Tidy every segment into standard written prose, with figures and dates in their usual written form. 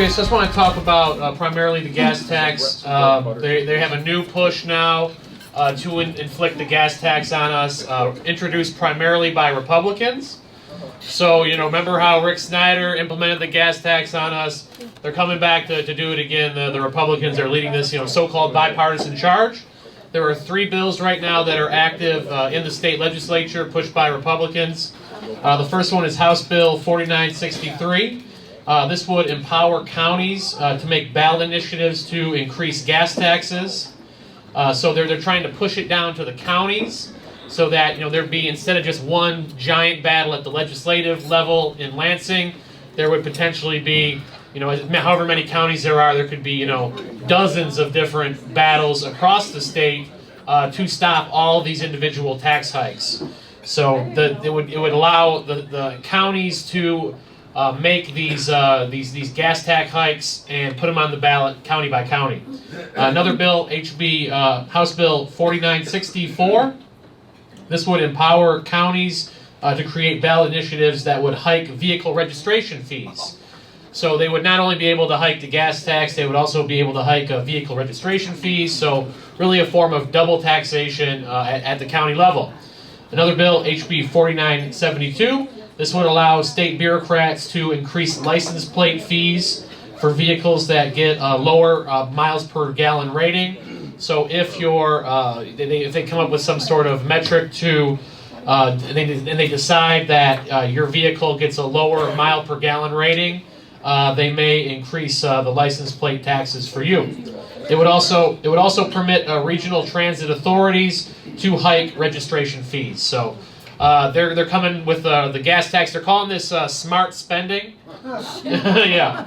Okay, so I just want to talk about primarily the gas tax. They have a new push now to inflict the gas tax on us, introduced primarily by Republicans. So, you know, remember how Rick Snyder implemented the gas tax on us? They're coming back to do it again. The Republicans are leading this, so-called bipartisan charge. There are 3 bills right now that are active in the state legislature, pushed by Republicans. The first one is House Bill 4963. This would empower counties to make ballot initiatives to increase gas taxes. So they're trying to push it down to the counties so that there'd be, instead of just one giant battle at the legislative level in Lansing, there would potentially be, however many counties there could be, dozens of different battles across the state to stop all these individual tax hikes. So it would allow the counties to make these gas tax hikes and put them on the ballot county by county. Another bill, House Bill 4964. This would empower counties to create ballot initiatives that would hike vehicle registration fees. So they would not only be able to hike the gas tax, they would also be able to hike vehicle registration fees. So really a form of double taxation at the county level. Another bill, HB 4972. This would allow state bureaucrats to increase license plate fees for vehicles that get a lower miles per gallon rating. So if if they come up with some sort of metric to, and they decide that your vehicle gets a lower mile per gallon rating, they may increase the license plate taxes for you. It would also permit regional transit authorities to hike registration fees. So they're coming with the gas tax. They're calling this smart spending. Yeah,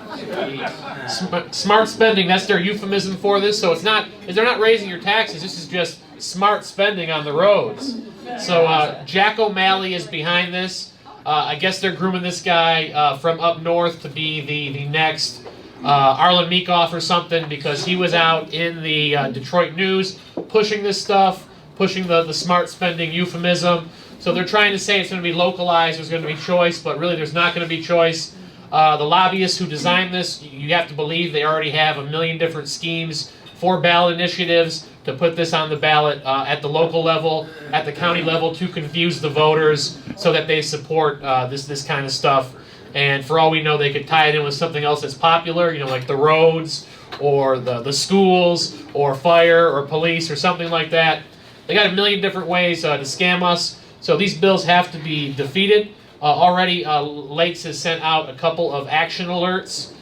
smart spending. That's their euphemism for this. So they're not raising your taxes. This is just smart spending on the roads. So Jack O'Malley is behind this. I guess they're grooming this guy from up north to be the next Arlen Meekoff or something, because he was out in the Detroit news pushing this stuff, pushing the smart spending euphemism. So they're trying to say it's going to be localized, there's going to be choice, but really there's not going to be choice. The lobbyists who designed this, you have to believe they already have a million different schemes for ballot initiatives to put this on the ballot at the local level, at the county level, to confuse the voters so that they support this kind of stuff. And for all we know, they could tie it in with something else that's popular, like the roads or the schools or fire or police or something like that. They got a million different ways to scam us. So these bills have to be defeated. Already, Lakes has sent out a couple of action alerts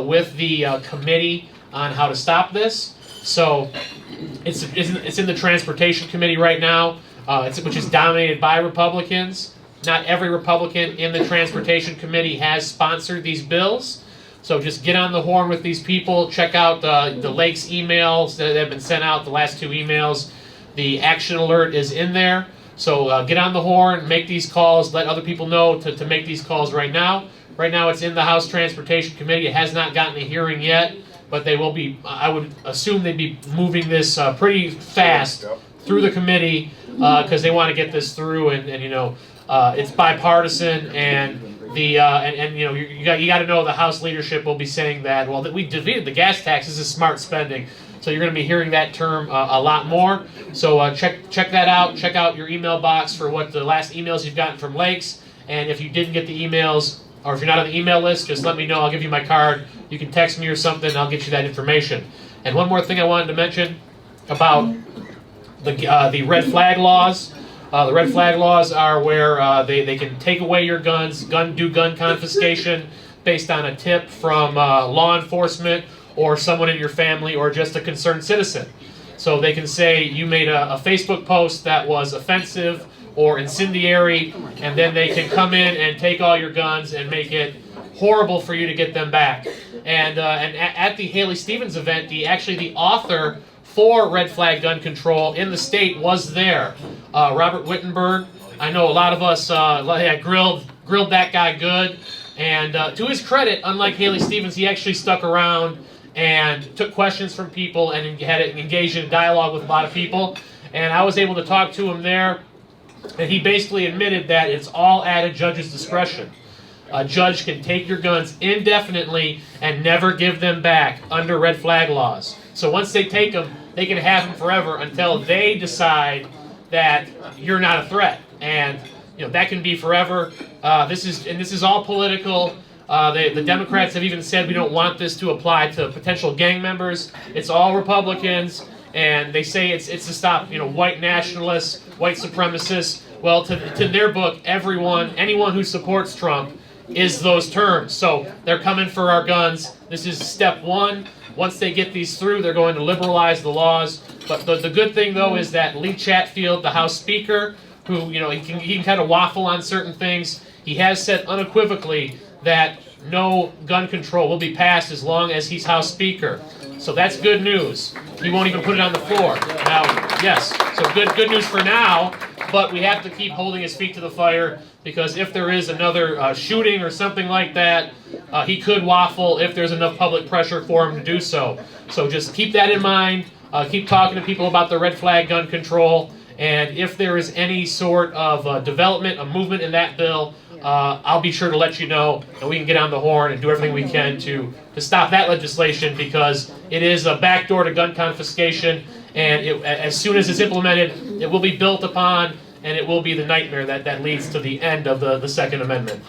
with the committee on how to stop this. So it's in the Transportation Committee right now, which is dominated by Republicans. Not every Republican in the Transportation Committee has sponsored these bills. So just get on the horn with these people. Check out the Lakes emails that have been sent out, the last 2 emails. The action alert is in there. So get on the horn, make these calls, let other people know to make these calls right now. Right now it's in the House Transportation Committee. It has not gotten a hearing yet, but they will be, I would assume they'd be moving this pretty fast through the committee because they want to get this through, and it's bipartisan, and you got to know the House leadership will be saying that, well, that we defeated the gas tax. This is smart spending. So you're going to be hearing that term a lot more. So check that out. Check out your email box for what the last emails you've gotten from Lakes. And if you didn't get the emails, or if you're not on the email list, just let me know. I'll give you my card. You can text me or something, and I'll get you that information. And one more thing I wanted to mention about the red flag laws. The red flag laws are where they can take away your guns, do gun confiscation based on a tip from law enforcement or someone in your family or just a concerned citizen. So they can say you made a Facebook post that was offensive or incendiary, and then they can come in and take all your guns and make it horrible for you to get them back. And at the Haley Stevens event, the author for red flag gun control in the state was there. Robert Wittenberg. I know a lot of us grilled that guy good. And to his credit, unlike Haley Stevens, he actually stuck around and took questions from people and had engaged in dialogue with a lot of people. And I was able to talk to him there, and he basically admitted that it's all at a judge's discretion. a judge can take your guns indefinitely and never give them back under red flag laws. So once they take them, they can have them forever until they decide that you're not a threat. And that can be forever. This is all political. The Democrats have even said we don't want this to apply to potential gang members. It's all Republicans, and they say it's to stop white nationalists, white supremacists. Well, to their book, anyone who supports Trump is those terms. So they're coming for our guns. This is step one. Once they get these through, they're going to liberalize the laws. But the good thing, though, is that Lee Chatfield, the House Speaker, who he can kind of waffle on certain things, he has said unequivocally that no gun control will be passed as long as he's House Speaker. So that's good news. He won't even put it on the floor. Now, yes, so good news for now, but we have to keep holding his feet to the fire, because if there is another shooting or something like that, he could waffle if there's enough public pressure for him to do so. So just keep that in mind. Keep talking to people about the red flag gun control, and if there is any sort of development, a movement in that bill, I'll be sure to let you know, and we can get on the horn and do everything we can to stop that legislation, because it is a backdoor to gun confiscation, and as soon as it's implemented, it will be built upon, and it will be the nightmare that leads to the end of the Second Amendment.